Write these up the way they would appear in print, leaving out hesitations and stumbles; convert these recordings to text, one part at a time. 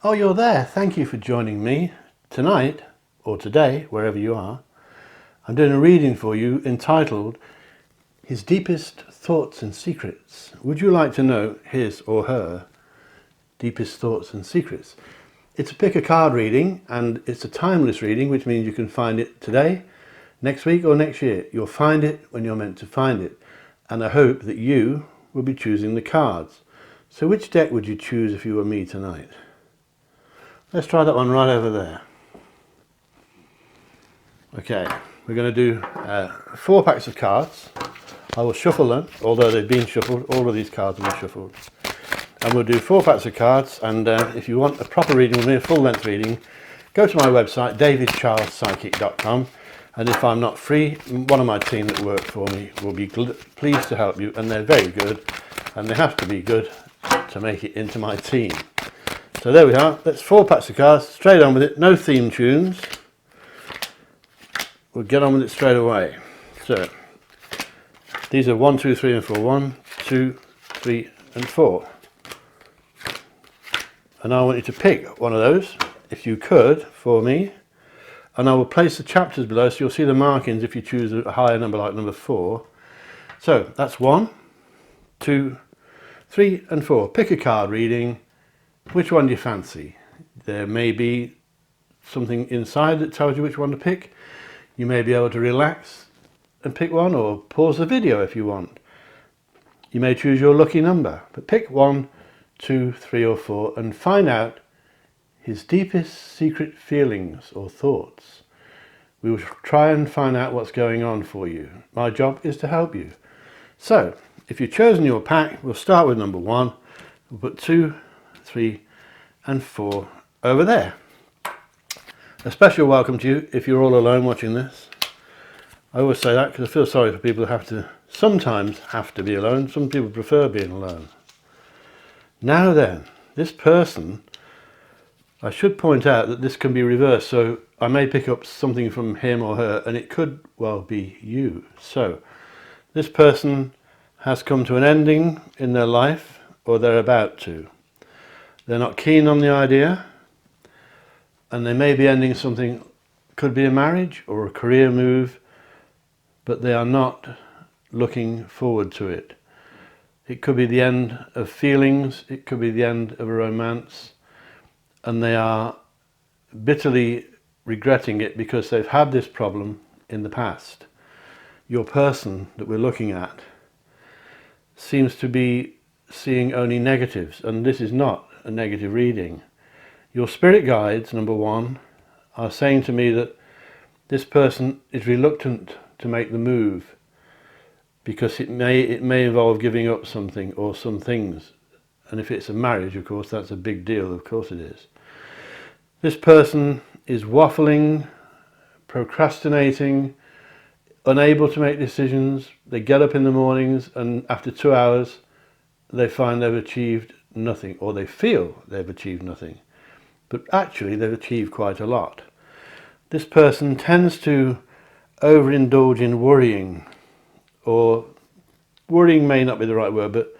Oh, you're there. Thank you for joining me. Tonight, or today, wherever you are, I'm doing a reading for you entitled His Deepest Thoughts and Secrets. Would you like to know his or her deepest thoughts and secrets? It's a pick a card reading, and it's a timeless reading, which means you can find it today, next week or next year. You'll find it when you're meant to find it. And I hope that you will be choosing the cards. So which deck would you choose if you were me tonight? Let's try that one right over there. Okay, we're going to do 4 packs of cards. I will shuffle them, although they've been shuffled. All of these cards will be shuffled. And we'll do 4 packs of cards, and if you want a proper reading with me, a full-length reading, go to my website, davidcharlespsychic.com, and if I'm not free, one of my team that work for me will be pleased to help you, and they're very good, and they have to be good to make it into my team. So there we are, that's 4 packs of cards, straight on with it, no theme tunes. We'll get on with it straight away. So, these are 1, 2, 3 and 4. 1, 2, 3 and 4. And I want you to pick one of those, if you could, for me. And I will place the chapters below so you'll see the markings if you choose a higher number like number 4. So, that's 1, 2, 3 and 4. Pick a card reading. Which one do you fancy? There may be something inside that tells you which one to pick. You may be able to relax and pick one, or pause the video if you want. You may choose your lucky number, but pick 1, 2, 3 or 4 and find out his deepest secret feelings or thoughts. We will try and find out what's going on for you. My job is to help you. So, if you've chosen your pack, we'll start with number 1. We'll put 2, 3 and 4 over there. A special welcome to you if you're all alone watching this. I always say that because I feel sorry for people who sometimes have to be alone. Some people prefer being alone. Now then, this person, I should point out that this can be reversed, so I may pick up something from him or her and it could well be you. So, this person has come to an ending in their life, or they're about to. They're not keen on the idea, and they may be ending something, could be a marriage or a career move, but they are not looking forward to it. It could be the end of feelings, it could be the end of a romance, and they are bitterly regretting it because they've had this problem in the past. Your person that we're looking at seems to be seeing only negatives, and this is not a negative reading. Your spirit guides, number 1, are saying to me that this person is reluctant to make the move because it may involve giving up something or some things. And if it's a marriage, of course, that's a big deal. Of course it is. This person is waffling, procrastinating, unable to make decisions. They get up in the mornings and after 2 hours they find they've achieved nothing, or they feel they've achieved nothing. But actually they've achieved quite a lot. This person tends to overindulge in worrying, or worrying may not be the right word, but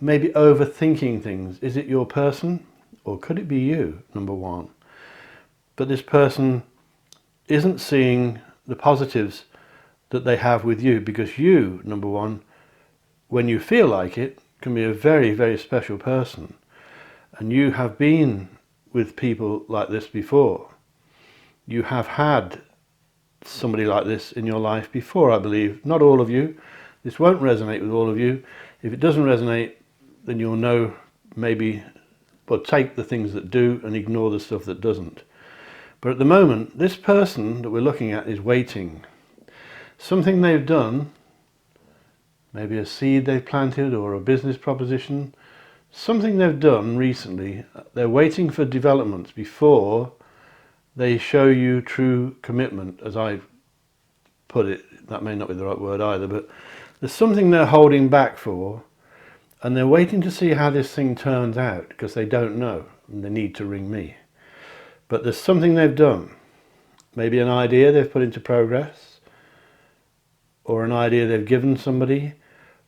maybe overthinking things. Is it your person, or could it be you, number 1? But this person isn't seeing the positives that they have with you, because you, number 1, when you feel like it, can be a very, very special person. And you have been with people like this before. You have had somebody like this in your life before, I believe. Not all of you. This won't resonate with all of you. If it doesn't resonate, then you'll know maybe, well, take the things that do and ignore the stuff that doesn't. But at the moment, this person that we're looking at is waiting. Something they've done, maybe a seed they've planted or a business proposition, something they've done recently, they're waiting for developments before they show you true commitment, as I put it. That may not be the right word either, but there's something they're holding back for, and they're waiting to see how this thing turns out, because they don't know, and they need to ring me. But there's something they've done, maybe an idea they've put into progress, or an idea they've given somebody,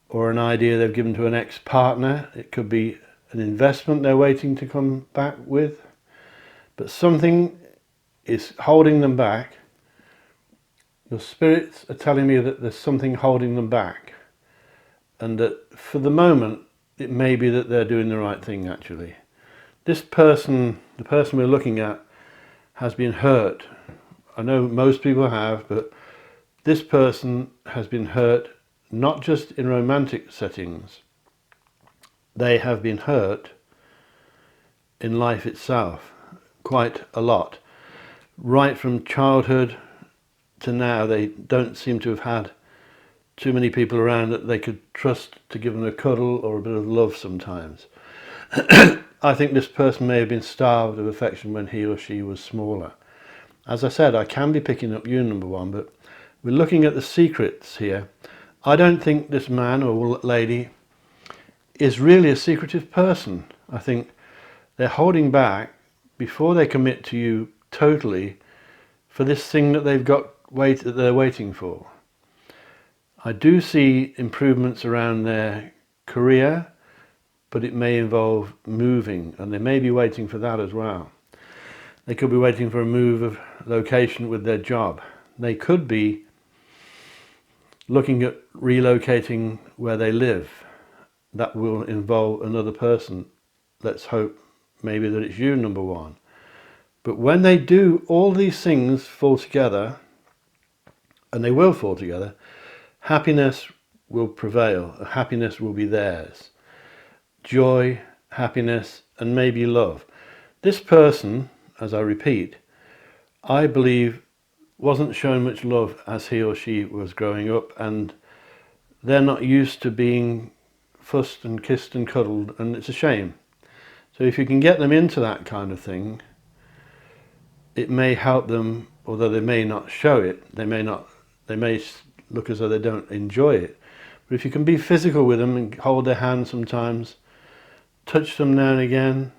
or an idea they've given to an ex-partner. It could be an investment they're waiting to come back with. but something is holding them back. Your spirits are telling me that there's something holding them back, and that for the moment it may be that they're doing the right thing actually. This person, the person we're looking at, has been hurt. I know most people have, but this person has been hurt not just in romantic settings. They have been hurt in life itself quite a lot. Right from childhood to now, they don't seem to have had too many people around that they could trust to give them a cuddle or a bit of love sometimes. I think this person may have been starved of affection when he or she was smaller. As I said, I can be picking up you, number one, but we're looking at the secrets here. I don't think this man or lady is really a secretive person. I think they're holding back before they commit to you totally for this thing that they're waiting for. I do see improvements around their career, but it may involve moving, and they may be waiting for that as well. They could be waiting for a move of location with their job. They could be looking at relocating where they live. That will involve another person. Let's hope maybe that it's you, number one. But when they do, all these things fall together, and they will fall together, happiness will prevail. Happiness will be theirs. Joy, happiness, and maybe love. This person, as I repeat, I believe wasn't shown much love as he or she was growing up, and they're not used to being fussed and kissed and cuddled, and it's a shame. So if you can get them into that kind of thing, it may help them, although they may not show it. They may look as though they don't enjoy it. But if you can be physical with them and hold their hand sometimes, touch them now and again,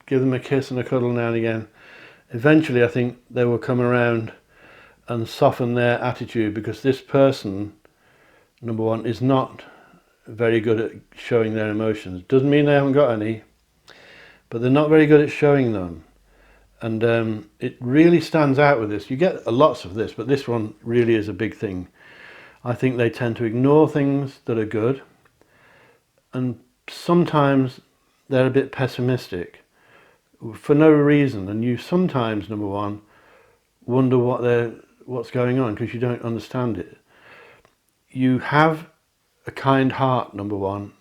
give them a kiss and a cuddle now and again, eventually I think they will come around and soften their attitude, because this person, number one, is not very good at showing their emotions. Doesn't mean they haven't got any, but they're not very good at showing them. And it really stands out with this. You get lots of this, but this one really is a big thing. I think they tend to ignore things that are good, and sometimes they're a bit pessimistic for no reason, and you sometimes, number one, wonder what's going on because you don't understand it. You have a kind heart, number one.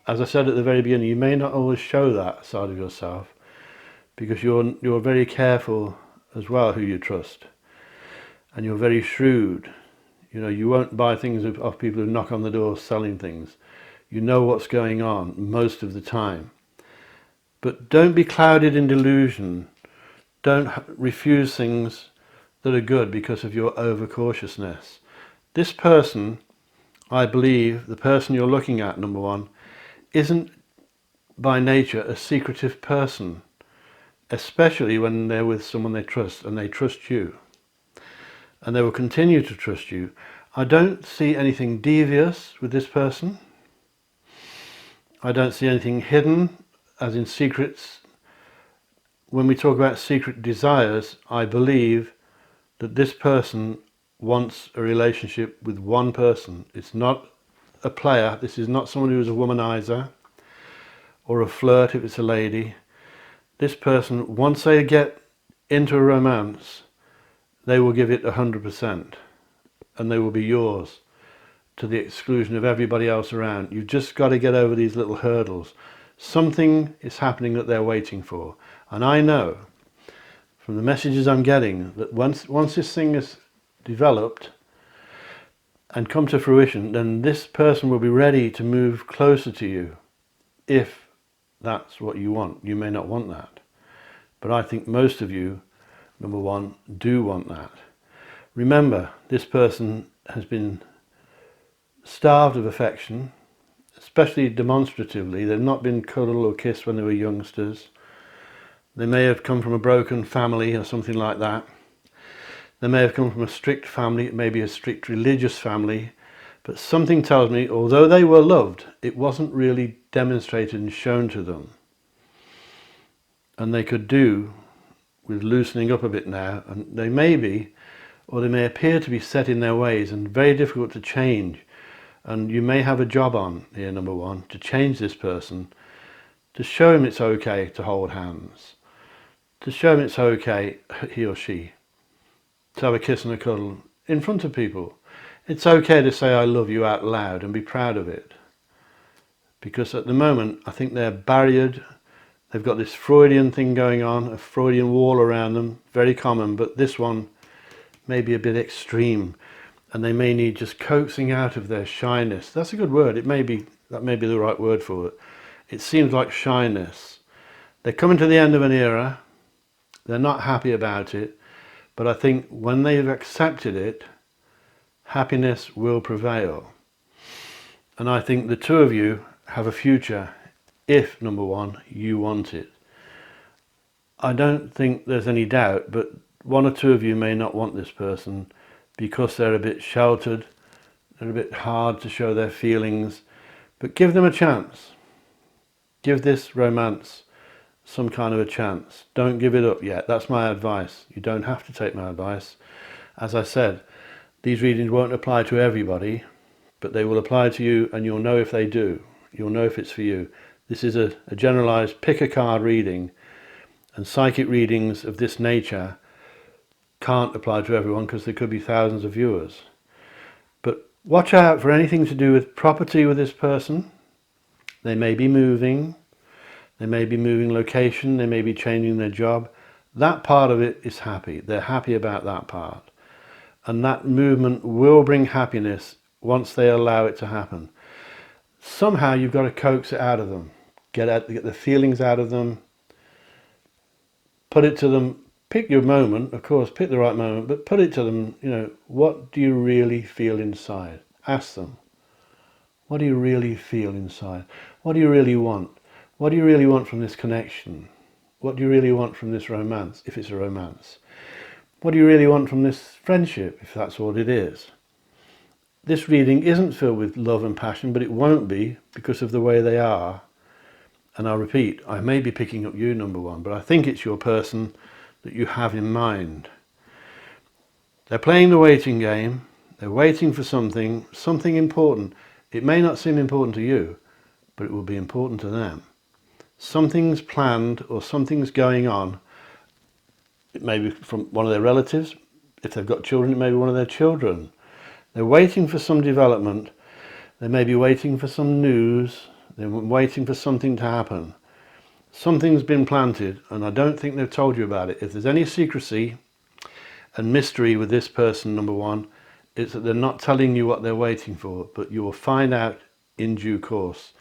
As I said at the very beginning, you may not always show that side of yourself because you're very careful as well who you trust, and you're very shrewd. You know, you won't buy things off people who knock on the door selling things. You know what's going on most of the time. But don't be clouded in delusion. Don't refuse things that are good because of your overcautiousness. This person, I believe, the person you're looking at, number one, isn't by nature a secretive person, especially when they're with someone they trust, and they trust you. And they will continue to trust you. I don't see anything devious with this person. I don't see anything hidden, as in secrets. When we talk about secret desires, I believe that this person wants a relationship with one person. It's not a player. This is not someone who is a womanizer or a flirt if it's a lady. This person, once they get into a romance, they will give it 100%, and they will be yours to the exclusion of everybody else around. You've just got to get over these little hurdles. Something is happening that they're waiting for, and I know from the messages I'm getting that once this thing is developed and come to fruition, then this person will be ready to move closer to you, if that's what you want. You may not want that, but I think most of you, number one, do want that. Remember, this person has been starved of affection, especially demonstratively. They've not been cuddled or kissed when they were youngsters. They may have come from a broken family or something like that. They may have come from a strict family, maybe a strict religious family, but something tells me, although they were loved, it wasn't really demonstrated and shown to them. And they could do with loosening up a bit now, and they may be, or they may appear to be set in their ways and very difficult to change. And you may have a job on here, number one, to change this person, to show him it's okay to hold hands, to show him it's okay, he or she, to have a kiss and a cuddle in front of people. It's okay to say I love you out loud and be proud of it. Because at the moment, I think they're barriered. They've got this Freudian thing going on, a Freudian wall around them, very common, but this one may be a bit extreme, and they may need just coaxing out of their shyness. That's a good word. That may be the right word for it. It seems like shyness. They're coming to the end of an era. They're not happy about it, but I think when they've accepted it, happiness will prevail. And I think the two of you have a future if, number one, you want it. I don't think there's any doubt, but one or two of you may not want this person because they're a bit sheltered, they're a bit hard to show their feelings, but give them a chance. Give this romance some kind of a chance. Don't give it up yet. That's my advice. You don't have to take my advice. As I said, these readings won't apply to everybody, but they will apply to you, and you'll know if they do. You'll know if it's for you. This is a generalized pick a card reading, and psychic readings of this nature can't apply to everyone because there could be thousands of viewers. But watch out for anything to do with property with this person. They may be moving. They may be moving location. They may be changing their job. That part of it is happy. They're happy about that part. And that movement will bring happiness once they allow it to happen. Somehow you've got to coax it out of them. Get the feelings out of them. Put it to them. Pick your moment, of course, pick the right moment, but put it to them, what do you really feel inside? Ask them. What do you really feel inside? What do you really want? What do you really want from this connection? What do you really want from this romance, if it's a romance? What do you really want from this friendship, if that's what it is? This reading isn't filled with love and passion, but it won't be because of the way they are. And I'll repeat, I may be picking up you, number one, but I think it's your person that you have in mind. They're playing the waiting game. They're waiting for something important. It may not seem important to you, but it will be important to them. Something's planned or something's going on. It may be from one of their relatives. If they've got children, it may be one of their children. They're waiting for some development. They may be waiting for some news. They're waiting for something to happen. Something's been planted, and I don't think they've told you about it. If there's any secrecy and mystery with this person, number one, it's that they're not telling you what they're waiting for, but you will find out in due course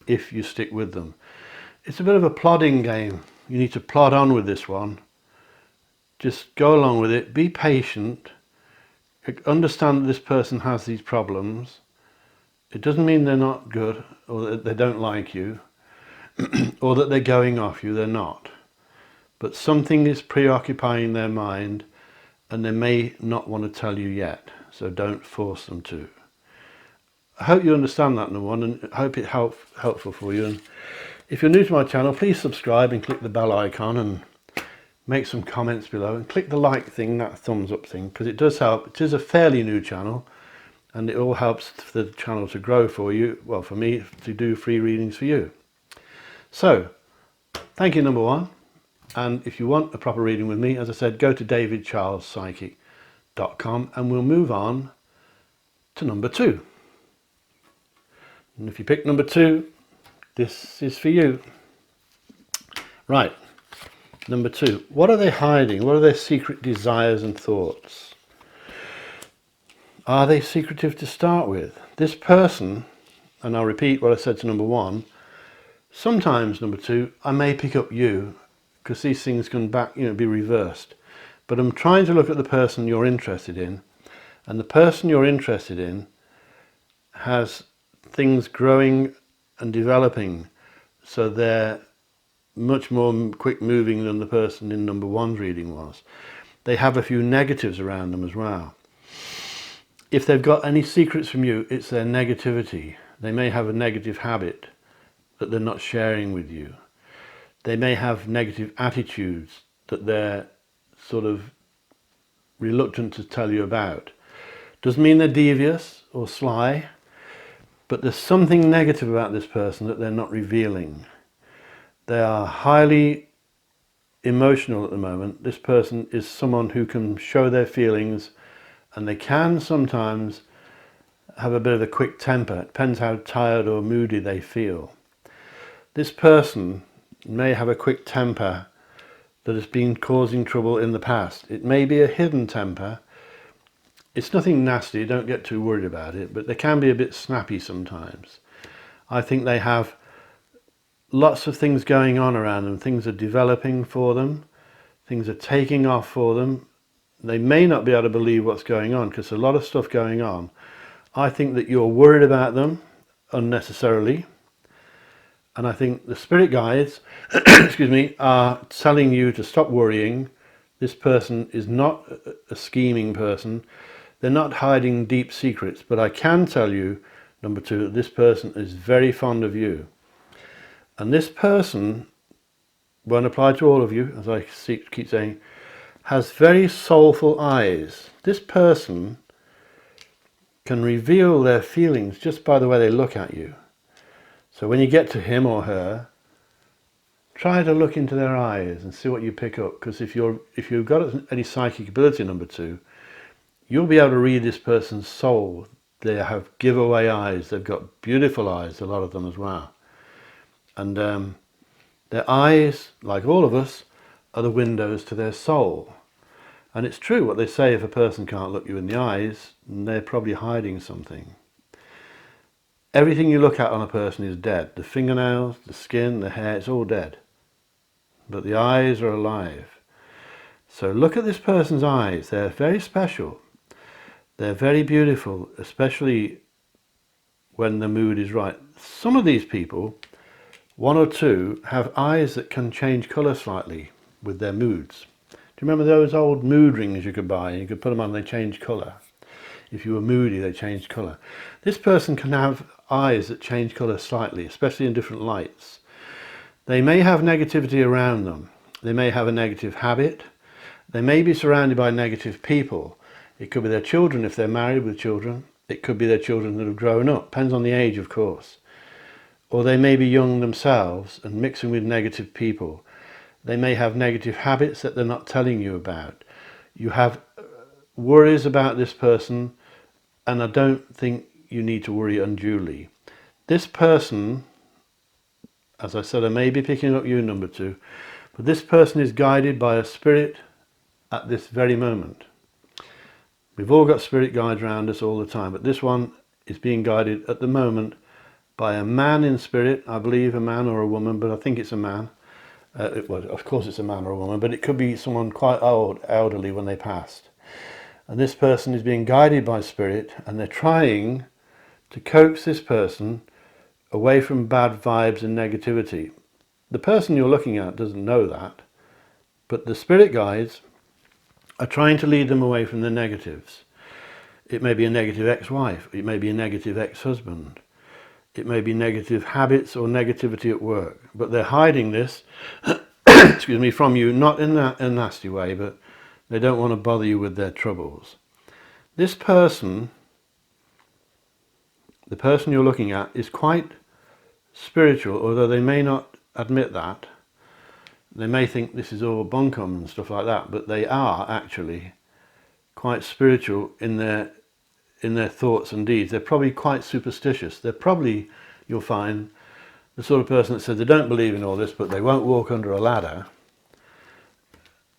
if you stick with them. It's a bit of a plodding game. You need to plod on with this one. Just go along with it. Be patient. Understand that this person has these problems. It doesn't mean they're not good or that they don't like you or that they're going off you. They're not. But something is preoccupying their mind and they may not want to tell you yet. So don't force them to. I hope you understand that, number one, and I hope it's helpful for you. And if you're new to my channel, please subscribe and click the bell icon and make some comments below and click the like thing, that thumbs up thing, because it does help. It is a fairly new channel and it all helps for the channel to grow for you, well, for me to do free readings for you. So thank you, number one, and if you want a proper reading with me, as I said, go to davidcharlespsychic.com and we'll move on to number two. And if you pick number two, this is for you. Right. Number two, what are they hiding? What are their secret desires and thoughts? Are they secretive to start with? This person, and I'll repeat what I said to number one, sometimes, number two, I may pick up you because these things can be reversed. But I'm trying to look at the person you're interested in, and the person you're interested in has things growing and developing, so they're much more quick moving than the person in number one's reading was. They have a few negatives around them as well. If they've got any secrets from you, it's their negativity. They may have a negative habit that they're not sharing with you. They may have negative attitudes that they're sort of reluctant to tell you about. Doesn't mean they're devious or sly, but there's something negative about this person that they're not revealing. They are highly emotional at the moment. This person is someone who can show their feelings, and they can sometimes have a bit of a quick temper. It depends how tired or moody they feel. This person may have a quick temper that has been causing trouble in the past. It may be a hidden temper. It's nothing nasty, don't get too worried about it, but they can be a bit snappy sometimes. I think they have lots of things going on around them. Things are developing for them. Things are taking off for them. They may not be able to believe what's going on because there's a lot of stuff going on. I think that you're worried about them unnecessarily. And I think the spirit guides, excuse me, are telling you to stop worrying. This person is not a scheming person. They're not hiding deep secrets. But I can tell you, number two, that this person is very fond of you. And this person, won't apply to all of you, as I keep saying, has very soulful eyes. This person can reveal their feelings just by the way they look at you. So when you get to him or her, try to look into their eyes and see what you pick up. Because if you've got any psychic ability, number two, you'll be able to read this person's soul. They have giveaway eyes. They've got beautiful eyes, a lot of them as well. And their eyes, like all of us, are the windows to their soul. And it's true what they say, if a person can't look you in the eyes, they're probably hiding something. Everything you look at on a person is dead. The fingernails, the skin, the hair, it's all dead. But the eyes are alive. So look at this person's eyes. They're very special. They're very beautiful, especially when the mood is right. Some of these people, one or two, have eyes that can change colour slightly with their moods. Do you remember those old mood rings you could buy? You could put them on and they change colour. If you were moody, they changed colour. This person can have eyes that change colour slightly, especially in different lights. They may have negativity around them. They may have a negative habit. They may be surrounded by negative people. It could be their children if they're married with children. It could be their children that have grown up. Depends on the age, of course. Or they may be young themselves and mixing with negative people. They may have negative habits that they're not telling you about. You have worries about this person, and I don't think you need to worry unduly. This person, as I said, I may be picking up you, number two, but this person is guided by a spirit at this very moment. We've all got spirit guides around us all the time, but this one is being guided at the moment by a man in spirit. I believe a man or a woman, but I think it's a man. Well, of course it's a man or a woman, but it could be someone quite old, elderly when they passed. And this person is being guided by spirit, and they're trying to coax this person away from bad vibes and negativity. The person you're looking at doesn't know that, but the spirit guides are trying to lead them away from the negatives. It may be a negative ex-wife, it may be a negative ex-husband, it may be negative habits or negativity at work, but they're hiding this excuse me, from you, not in a nasty way, but they don't want to bother you with their troubles. This person, the person you're looking at, is quite spiritual, although they may not admit that. They may think this is all bunkum and stuff like that, but they are actually quite spiritual in their thoughts and deeds. They're probably quite superstitious. They're probably, you'll find, the sort of person that says they don't believe in all this, but they won't walk under a ladder,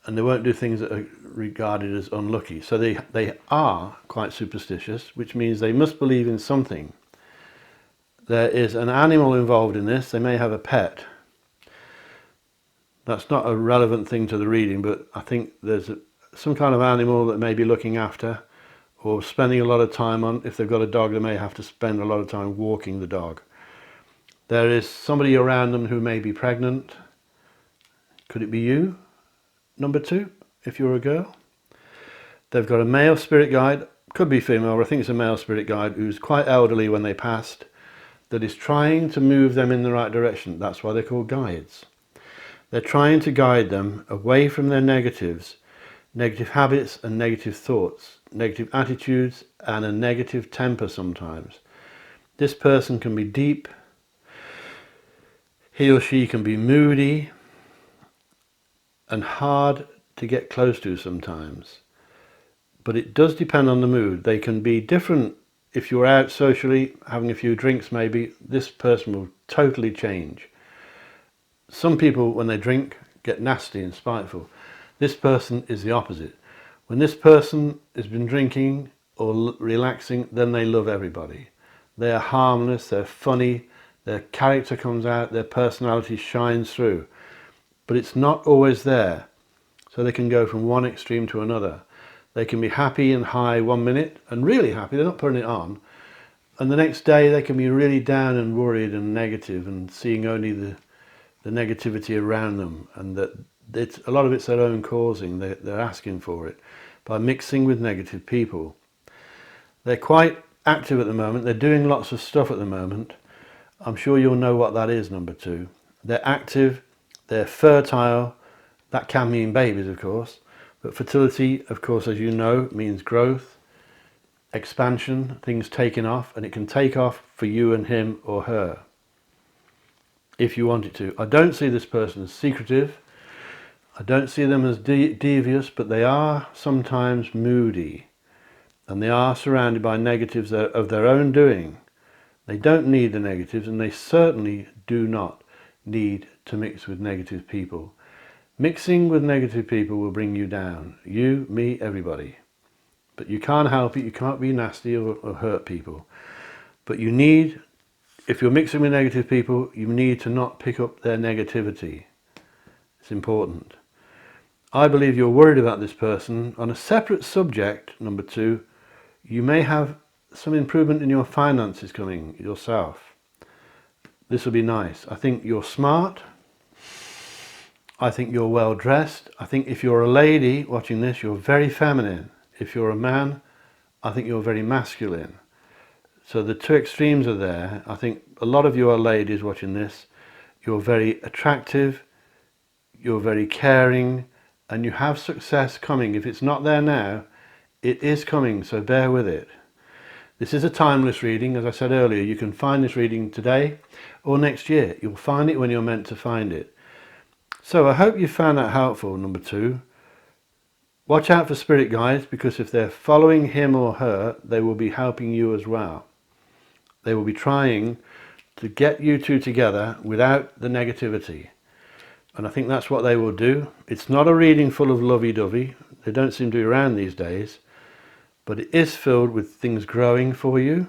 and they won't do things that are regarded as unlucky. So they are quite superstitious, which means they must believe in something. There is an animal involved in this. They may have a pet. That's not a relevant thing to the reading, but I think there's some kind of animal that may be looking after or spending a lot of time on. If they've got a dog, they may have to spend a lot of time walking the dog. There is somebody around them who may be pregnant. Could it be you, number two, if you're a girl? They've got a male spirit guide, could be female, but I think it's a male spirit guide who's quite elderly when they passed, that is trying to move them in the right direction. That's why they're called guides. They're trying to guide them away from their negatives, negative habits and negative thoughts, negative attitudes and a negative temper sometimes. This person can be deep, he or she can be moody and hard to get close to sometimes. But it does depend on the mood. They can be different. If you're out socially, having a few drinks maybe, this person will totally change. Some people, when they drink, get nasty and spiteful. This person is the opposite. When this person has been drinking or relaxing, then they love everybody. They are harmless, they're funny, their character comes out, their personality shines through. But it's not always there. So they can go from one extreme to another. They can be happy and high 1 minute and really happy, they're not putting it on. And the next day they can be really down and worried and negative and seeing only the negativity around them, and that a lot of it's their own causing. They're asking for it by mixing with negative people. They're quite active at the moment. They're doing lots of stuff at the moment. I'm sure you'll know what that is, number 2. They're active, they're fertile. That can mean babies, of course. But fertility, of course, as you know, means growth, expansion, things taking off, and it can take off for you and him or her if you want it to. I don't see this person as secretive. I don't see them as devious, but they are sometimes moody, and they are surrounded by negatives of their own doing. They don't need the negatives, and they certainly do not need to mix with negative people. Mixing with negative people will bring you down. You, me, everybody. But you can't help it. You can't be nasty or hurt people. But you need, if you're mixing with negative people, you need to not pick up their negativity. It's important. I believe you're worried about this person. On a separate subject, number 2, you may have some improvement in your finances coming yourself. This will be nice. I think you're smart. I think you're well dressed. I think if you're a lady watching this, you're very feminine. If you're a man, I think you're very masculine. So the two extremes are there. I think a lot of you are ladies watching this. You're very attractive, you're very caring, and you have success coming. If it's not there now, it is coming, so bear with it. This is a timeless reading. As I said earlier, you can find this reading today or next year. You'll find it when you're meant to find it. So I hope you found that helpful, number 2. Watch out for spirit guides, because if they're following him or her, they will be helping you as well. They will be trying to get you two together without the negativity. And I think that's what they will do. It's not a reading full of lovey-dovey. They don't seem to be around these days. But it is filled with things growing for you.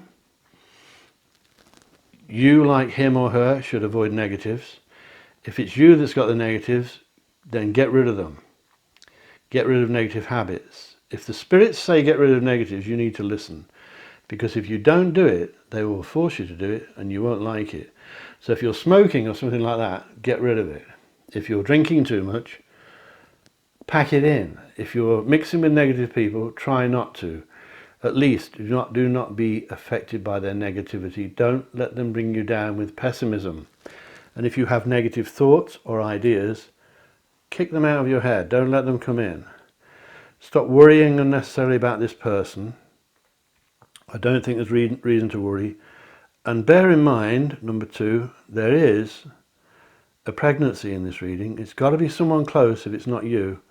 You, like him or her, should avoid negatives. If it's you that's got the negatives, then get rid of them. Get rid of negative habits. If the spirits say get rid of negatives, you need to listen. Because if you don't do it, they will force you to do it and you won't like it. So if you're smoking or something like that, get rid of it. If you're drinking too much, pack it in. If you're mixing with negative people, try not to. At least do not be affected by their negativity. Don't let them bring you down with pessimism. And if you have negative thoughts or ideas, kick them out of your head. Don't let them come in. Stop worrying unnecessarily about this person. I don't think there's reason to worry. And bear in mind, number 2, there is a pregnancy in this reading. It's got to be someone close if it's not you.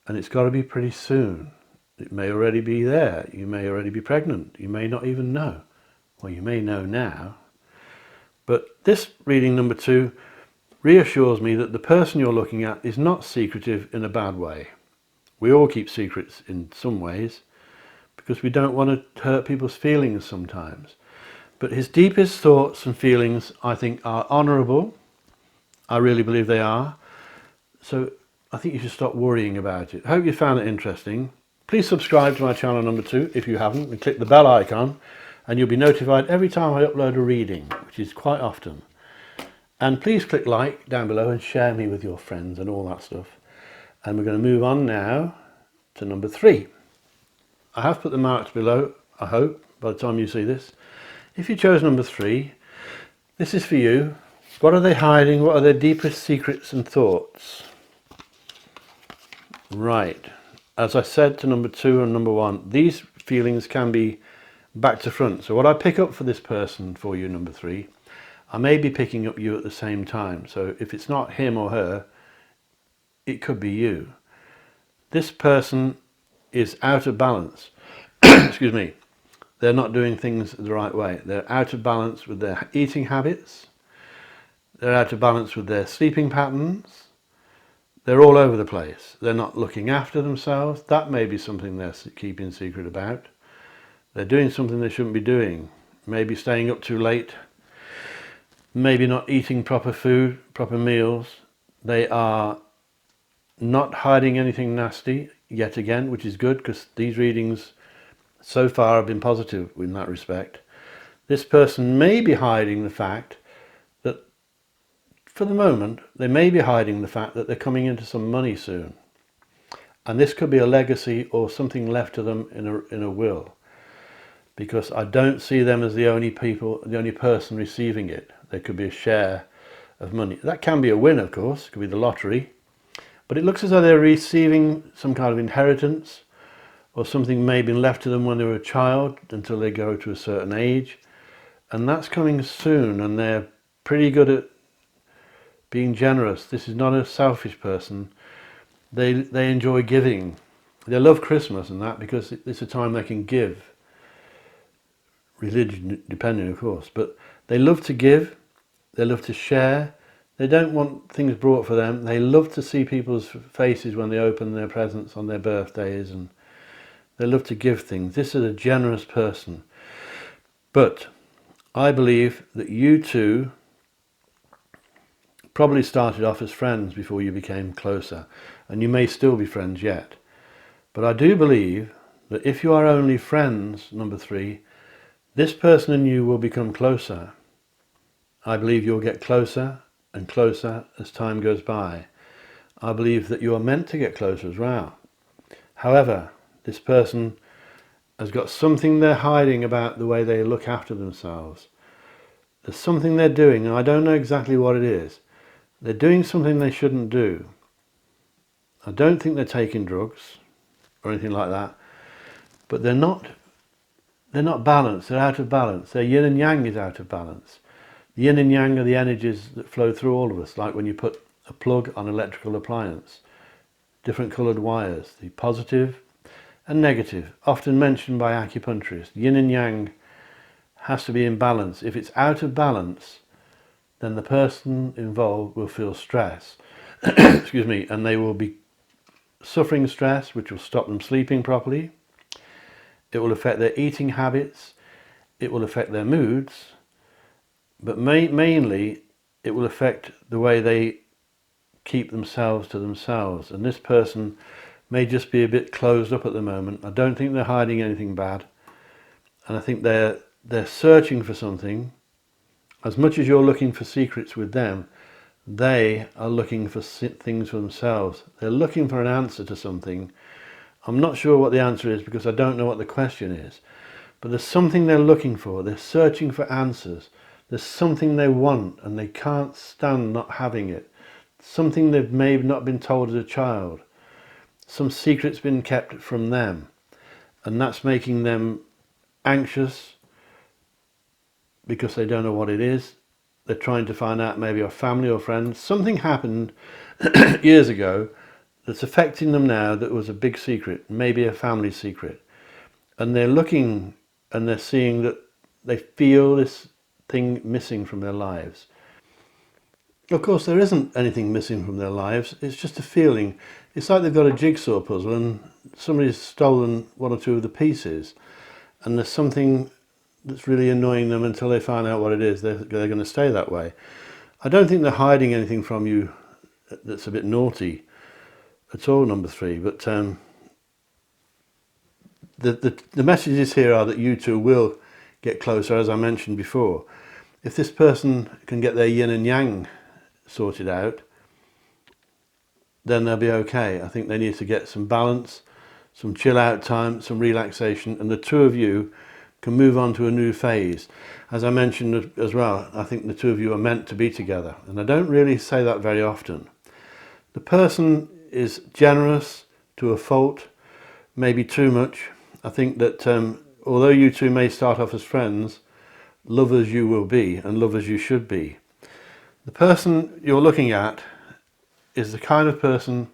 And it's got to be pretty soon. It may already be there. You may already be pregnant. You may not even know. Well, you may know now. But this reading, number 2, reassures me that the person you're looking at is not secretive in a bad way. We all keep secrets in some ways because we don't want to hurt people's feelings sometimes. But his deepest thoughts and feelings, I think, are honourable. I really believe they are. So I think you should stop worrying about it. I hope you found it interesting. Please subscribe to my channel, number 2, if you haven't, and click the bell icon, and you'll be notified every time I upload a reading, which is quite often. And please click like down below and share me with your friends and all that stuff. And we're going to move on now to number 3. I have put the marks below, I hope, by the time you see this. If you chose number 3, this is for you. What are they hiding? What are their deepest secrets and thoughts? Right. As I said to number 2 and number 1, these feelings can be back to front. So what I pick up for this person for you, number 3, I may be picking up you at the same time. So if it's not him or her, it could be you. This person is out of balance. Excuse me. They're not doing things the right way. They're out of balance with their eating habits. They're out of balance with their sleeping patterns. They're all over the place. They're not looking after themselves. That may be something they're keeping secret about. They're doing something they shouldn't be doing. Maybe staying up too late. Maybe not eating proper food, proper meals. They are not hiding anything nasty, yet again, which is good because these readings so far have been positive in that respect. This person may be hiding the fact that, for the moment, they may be hiding the fact that they're coming into some money soon. And this could be a legacy or something left to them in a will. Because I don't see them as the only person receiving it. There could be a share of money. That can be a win, of course. It could be the lottery. But it looks as though they're receiving some kind of inheritance, or something may have been left to them when they were a child until they go to a certain age. And that's coming soon, and they're pretty good at being generous. This is not a selfish person. They enjoy giving. They love Christmas and that because it's a time they can give. Religion depending, of course, but they love to give. They love to share. They don't want things brought for them. They love to see people's faces when they open their presents on their birthdays, and they love to give things. This is a generous person. But I believe that you two probably started off as friends before you became closer, and you may still be friends yet. But I do believe that if you are only friends, number 3, this person and you will become closer. I believe you'll get closer and closer as time goes by. I believe that you are meant to get closer as well. However, this person has got something they're hiding about the way they look after themselves. There's something they're doing, and I don't know exactly what it is. They're doing something they shouldn't do. I don't think they're taking drugs or anything like that, but they're not balanced. They're out of balance. Their yin and yang is out of balance. The yin and yang are the energies that flow through all of us, like when you put a plug on an electrical appliance. Different coloured wires, the positive and negative, often mentioned by acupuncturists. Yin and yang has to be in balance. If it's out of balance, then the person involved will feel stress. Excuse me, and they will be suffering stress, which will stop them sleeping properly. It will affect their eating habits. It will affect their moods. But mainly, it will affect the way they keep themselves to themselves. And this person may just be a bit closed up at the moment. I don't think they're hiding anything bad. And I think they're searching for something. As much as you're looking for secrets with them, they are looking for things for themselves. They're looking for an answer to something. I'm not sure what the answer is because I don't know what the question is. But there's something they're looking for. They're searching for answers. There's something they want and they can't stand not having it. Something they've maybe not been told as a child. Some secret's been kept from them. And that's making them anxious because they don't know what it is. They're trying to find out, maybe a family or friends. Something happened years ago that's affecting them now that was a big secret, maybe a family secret. And they're looking and they're seeing that they feel this thing missing from their lives. Of course, there isn't anything missing from their lives. It's just a feeling. It's like they've got a jigsaw puzzle and somebody's stolen one or two of the pieces. And there's something that's really annoying them until they find out what it is. They're going to stay that way. I don't think they're hiding anything from you that's a bit naughty at all, number 3. But the messages here are that you two will get closer, as I mentioned before. If this person can get their yin and yang sorted out, then they'll be okay. I think they need to get some balance, some chill out time, some relaxation, and the two of you can move on to a new phase. As I mentioned as well, I think the two of you are meant to be together, and I don't really say that very often. The person is generous to a fault, maybe too much. I think that although you two may start off as friends, lovers you will be, and lovers you should be. The person you're looking at is the kind of person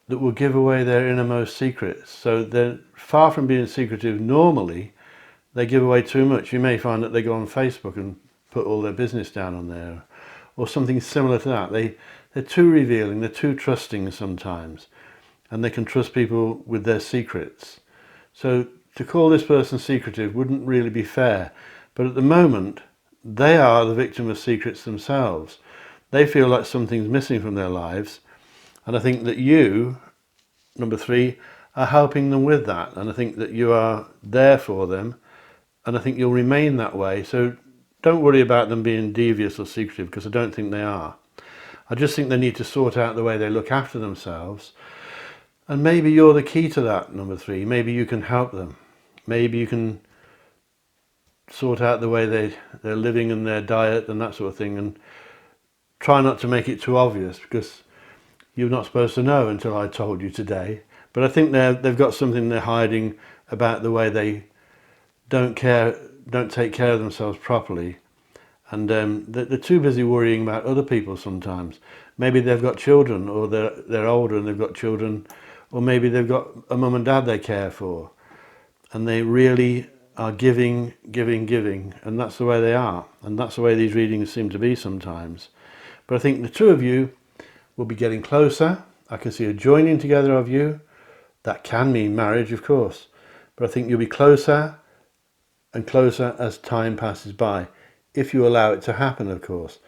that will give away their innermost secrets. So they're far from being secretive normally. They give away too much. You may find that they go on Facebook and put all their business down on there, or something similar to that. They're too revealing, they're too trusting sometimes, and they can trust people with their secrets. So to call this person secretive wouldn't really be fair, but at the moment they are the victim of secrets themselves. They feel like something's missing from their lives, and I think that you, number 3, are helping them with that, and I think that you are there for them, and I think you'll remain that way. So don't worry about them being devious or secretive, because I don't think they are. I just think they need to sort out the way they look after themselves, and maybe you're the key to that, number 3. Maybe you can help them. Maybe you can sort out the way they're living and their diet and that sort of thing, and try not to make it too obvious, because you're not supposed to know until I told you today. But I think they've got something they're hiding about the way they don't take care of themselves properly, and they're too busy worrying about other people sometimes. Maybe they've got children, or they're older and they've got children, or maybe they've got a mum and dad they care for, and they really are giving, and that's the way they are, and that's the way these readings seem to be sometimes. But I think the two of you will be getting closer. I can see a joining together of you. That can mean marriage, of course, but I think you'll be closer and closer as time passes by, if you allow it to happen, of course.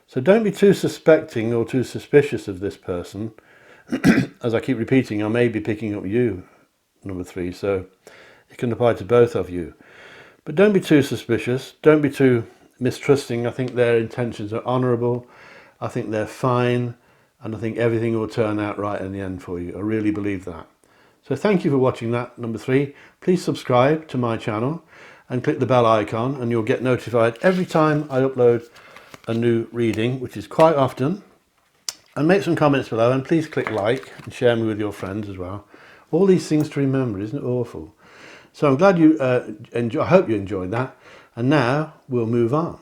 So don't be too suspecting or too suspicious of this person. As I keep repeating, I may be picking up you, number 3, so it can apply to both of you. But don't be too suspicious, don't be too mistrusting. I think their intentions are honourable, I think they're fine, and I think everything will turn out right in the end for you. I really believe that. So thank you for watching that, number 3. Please subscribe to my channel and click the bell icon, and you'll get notified every time I upload a new reading, which is quite often. And make some comments below, and please click like and share me with your friends as well. All these things to remember, isn't it awful? So I'm glad you I hope you enjoyed that, and now we'll move on.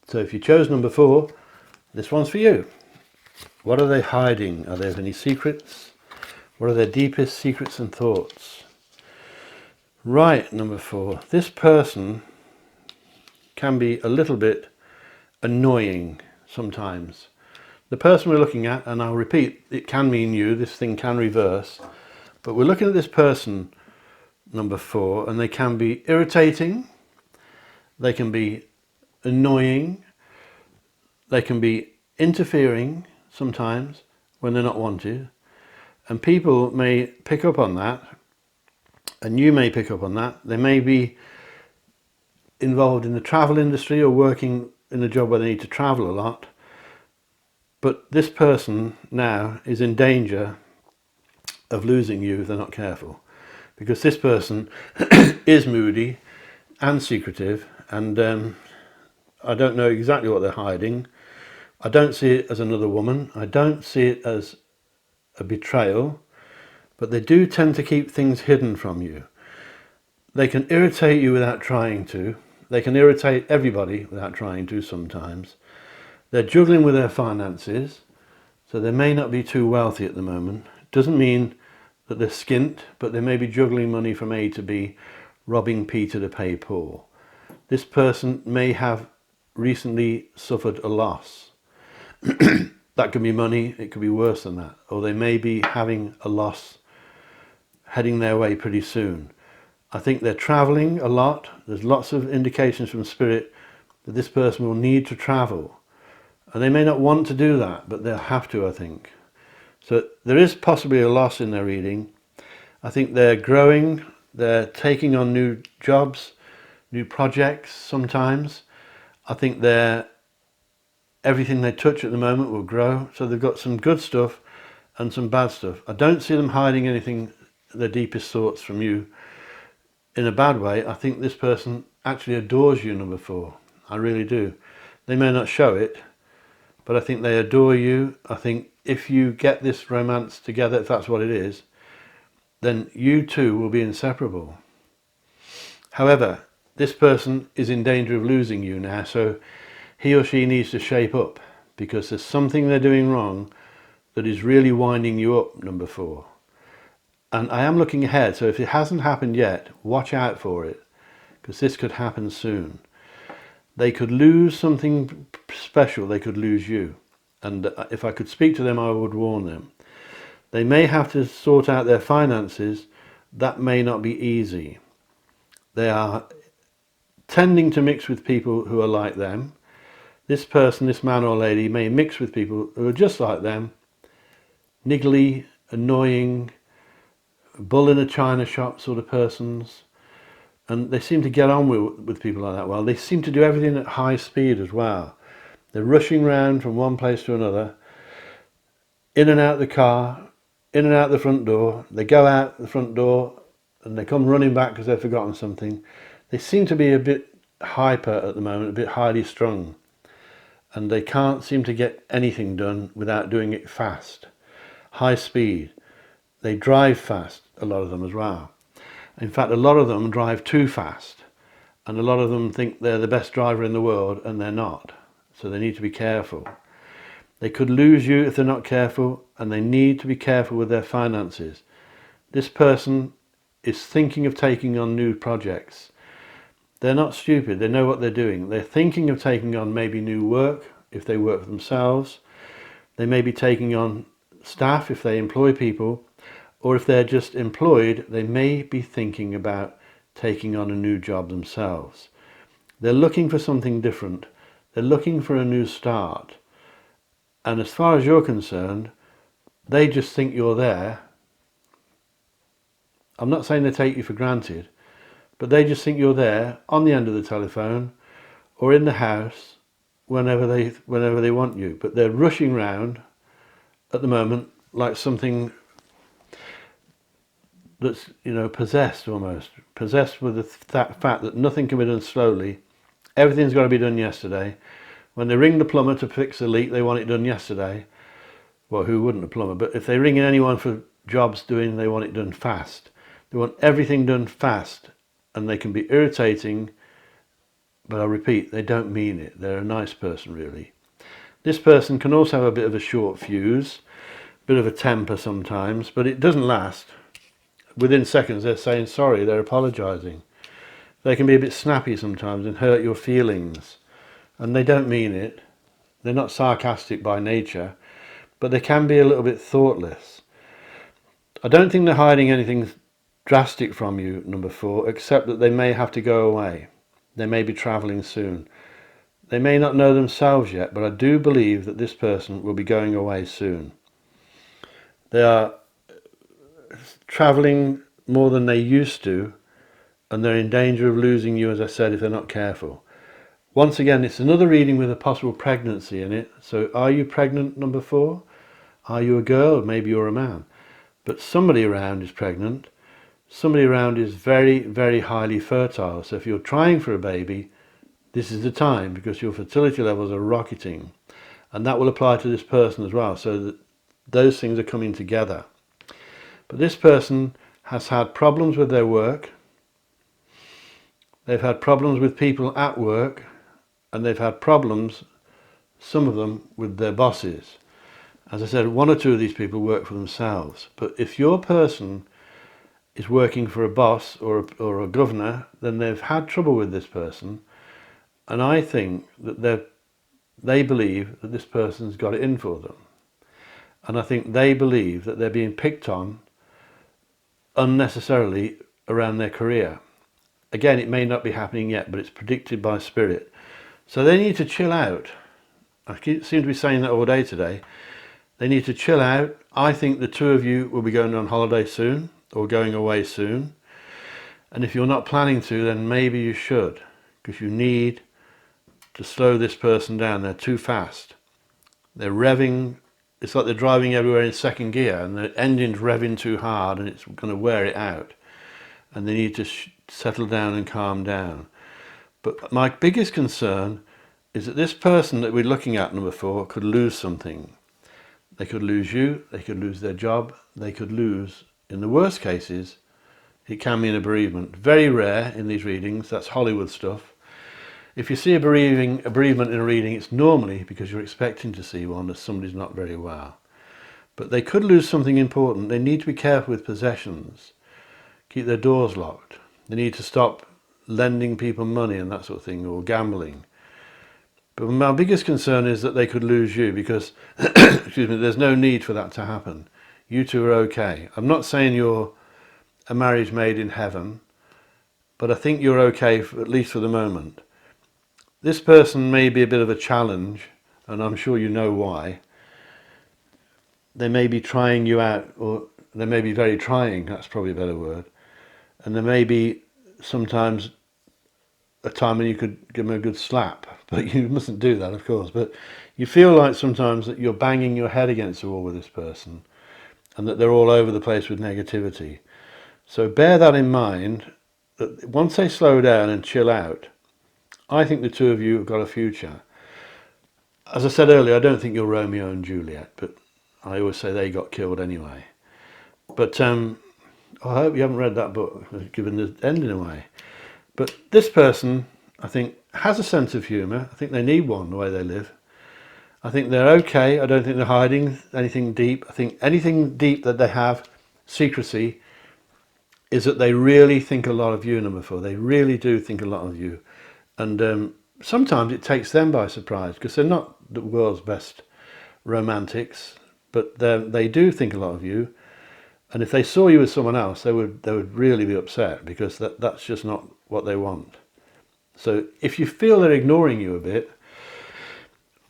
So if you chose number 4, this one's for you. What are they hiding? Are there any secrets? What are their deepest secrets and thoughts? Right, number 4. This person can be a little bit annoying sometimes. The person we're looking at, and I'll repeat, it can mean you, this thing can reverse, but we're looking at this person, number 4, and they can be irritating, they can be annoying, they can be interfering sometimes when they're not wanted, and people may pick up on that, and you may pick up on that. They may be involved in the travel industry or working in a job where they need to travel a lot, but this person now is in danger of losing you if they're not careful, because this person is moody and secretive, and I don't know exactly what they're hiding. I don't see it as another woman, I don't see it as a betrayal, but they do tend to keep things hidden from you. They can irritate you without trying to. They can irritate everybody without trying to sometimes. They're juggling with their finances, so they may not be too wealthy at the moment. Doesn't mean that they're skint, but they may be juggling money from A to B, robbing Peter to pay Paul. This person may have recently suffered a loss. That could be money, it could be worse than that. Or they may be having a loss heading their way pretty soon. I think they're travelling a lot. There's lots of indications from Spirit that this person will need to travel. And they may not want to do that, but they'll have to, I think. So there is possibly a loss in their reading. I think they're growing, they're taking on new jobs, new projects sometimes. I think everything they touch at the moment will grow. So they've got some good stuff and some bad stuff. I don't see them hiding anything, their deepest thoughts from you in a bad way, I think this person actually adores you, number 4. I really do. They may not show it, but I think they adore you. I think if you get this romance together, if that's what it is, then you two will be inseparable. However, this person is in danger of losing you now, so he or she needs to shape up, because there's something they're doing wrong that is really winding you up, number 4. And I am looking ahead, so if it hasn't happened yet, watch out for it, because this could happen soon. They could lose something special, they could lose you. And if I could speak to them, I would warn them. They may have to sort out their finances. That may not be easy. They are tending to mix with people who are like them. This person, this man or lady, may mix with people who are just like them, niggly, annoying, bull in a china shop sort of persons. And they seem to get on with people like that well. They seem to do everything at high speed as well. They're rushing around from one place to another, in and out the car, in and out the front door. They go out the front door and they come running back because they've forgotten something. They seem to be a bit hyper at the moment, a bit highly strung. And they can't seem to get anything done without doing it fast. High speed. They drive fast, a lot of them as well. In fact, a lot of them drive too fast. And a lot of them think they're the best driver in the world, and they're not. So they need to be careful. They could lose you if they're not careful, and they need to be careful with their finances. This person is thinking of taking on new projects. They're not stupid, they know what they're doing. They're thinking of taking on maybe new work if they work for themselves. They may be taking on staff if they employ people, or if they're just employed, they may be thinking about taking on a new job themselves. They're looking for something different. They're looking for a new start. And as far as you're concerned, they just think you're there. I'm not saying they take you for granted, but they just think you're there on the end of the telephone or in the house whenever they want you. But they're rushing round at the moment like something that's, possessed almost. Possessed with the fact that nothing can be done slowly. Everything's got to be done yesterday. When they ring the plumber to fix a leak, they want it done yesterday. Well, who wouldn't, a plumber? But if they ring anyone for jobs doing, they want it done fast. They want everything done fast, and they can be irritating, but I repeat, they don't mean it. They're a nice person, really. This person can also have a bit of a short fuse, a bit of a temper sometimes, but it doesn't last. Within seconds, they're saying sorry, they're apologising. They can be a bit snappy sometimes and hurt your feelings. And they don't mean it. They're not sarcastic by nature, but they can be a little bit thoughtless. I don't think they're hiding anything drastic from you, number 4, except that they may have to go away. They may be travelling soon. They may not know themselves yet, but I do believe that this person will be going away soon. They are travelling more than they used to, and they're in danger of losing you, as I said, if they're not careful. Once again, it's another reading with a possible pregnancy in it. So are you pregnant, number 4? Are you a girl? Maybe you're a man. But somebody around is pregnant. Somebody around is very, very highly fertile. So if you're trying for a baby, this is the time, because your fertility levels are rocketing. And that will apply to this person as well. So that those things are coming together. But this person has had problems with their work. They've had problems with people at work. And they've had problems, some of them, with their bosses. As I said, 1 or 2 of these people work for themselves. But if your person is working for a boss or a governor, then they've had trouble with this person. And I think that they believe that this person's got it in for them. And I think they believe that they're being picked on unnecessarily around their career. Again, it may not be happening yet, but it's predicted by spirit. So they need to chill out. I seem to be saying that all day today. They need to chill out. I think the 2 of you will be going on holiday soon, or going away soon. And if you're not planning to, then maybe you should, because you need to slow this person down. They're too fast. They're revving. It's like they're driving everywhere in second gear, and the engine's revving too hard, and it's going to wear it out. And they need to settle down and calm down. But my biggest concern is that this person that we're looking at, number 4, could lose something. They could lose you, they could lose their job, they could lose, in the worst cases, it can mean a bereavement. Very rare in these readings, that's Hollywood stuff. If you see a bereavement in a reading, it's normally because you're expecting to see one, that somebody's not very well. But they could lose something important. They need to be careful with possessions, keep their doors locked. They need to stop lending people money and that sort of thing, or gambling. But my biggest concern is that they could lose you because, excuse me, there's no need for that to happen. You two are okay. I'm not saying you're a marriage made in heaven, but I think you're okay, at least for the moment. This person may be a bit of a challenge, and I'm sure you know why. They may be trying you out, or they may be very trying, that's probably a better word. And there may be sometimes a time when you could give them a good slap, but you mustn't do that, of course. But you feel like sometimes that you're banging your head against the wall with this person, and that they're all over the place with negativity. So bear that in mind, that once they slow down and chill out, I think the two of you have got a future. As I said earlier, I don't think you're Romeo and Juliet, but I always say they got killed anyway. But I hope you haven't read that book, given the ending away. But this person, I think, has a sense of humour. I think they need one, the way they live. I think they're okay. I don't think they're hiding anything deep. I think anything deep that they have, secrecy, is that they really think a lot of you, number 4. They really do think a lot of you. And sometimes it takes them by surprise, because they're not the world's best romantics, but they do think a lot of you. And if they saw you with someone else, they would really be upset, because that's just not what they want. So if you feel they're ignoring you a bit,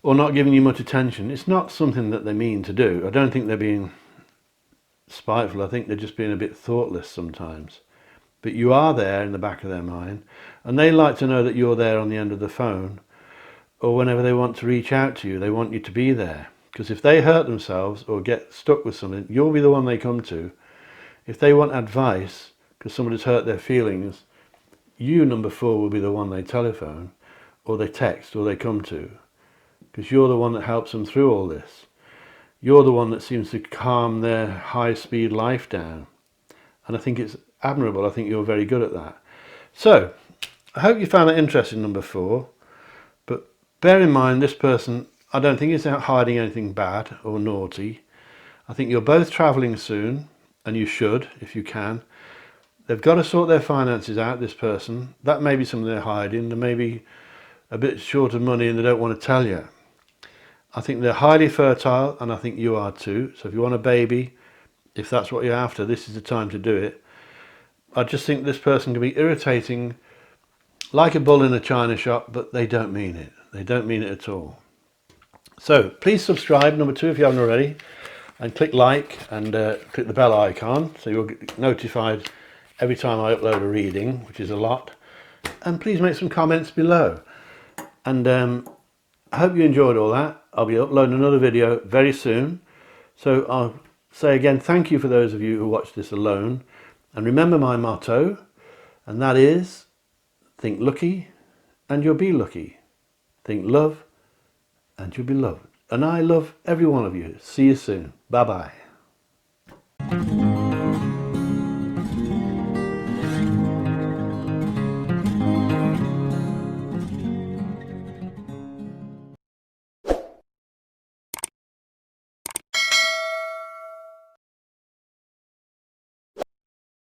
or not giving you much attention, it's not something that they mean to do. I don't think they're being spiteful. I think they're just being a bit thoughtless sometimes. But you are there in the back of their mind, and they like to know that you're there on the end of the phone, or whenever they want to reach out to you, they want you to be there. Because if they hurt themselves or get stuck with something, you'll be the one they come to. If they want advice because somebody's hurt their feelings, you, number 4, will be the one they telephone, or they text, or they come to. Because you're the one that helps them through all this. You're the one that seems to calm their high-speed life down. And I think it's admirable. I think you're very good at that. So, I hope you found that interesting, number 4. But bear in mind, this person, I don't think is out hiding anything bad or naughty. I think you're both travelling soon, and you should, if you can. They've got to sort their finances out, this person. That may be something they're hiding. They may be a bit short of money and they don't want to tell you. I think they're highly fertile, and I think you are too. So if you want a baby, if that's what you're after, this is the time to do it. I just think this person can be irritating, like a bull in a china shop, but they don't mean it. They don't mean it at all. So please subscribe, number 2, if you haven't already, and click like and click the bell icon so you'll get notified every time I upload a reading, which is a lot. And please make some comments below. And I hope you enjoyed all that. I'll be uploading another video very soon. So I'll say again, thank you for those of you who watch this alone. And remember my motto, and that is, think lucky and you'll be lucky. Think love and you'll be loved. And I love every one of you. See you soon. Bye-bye.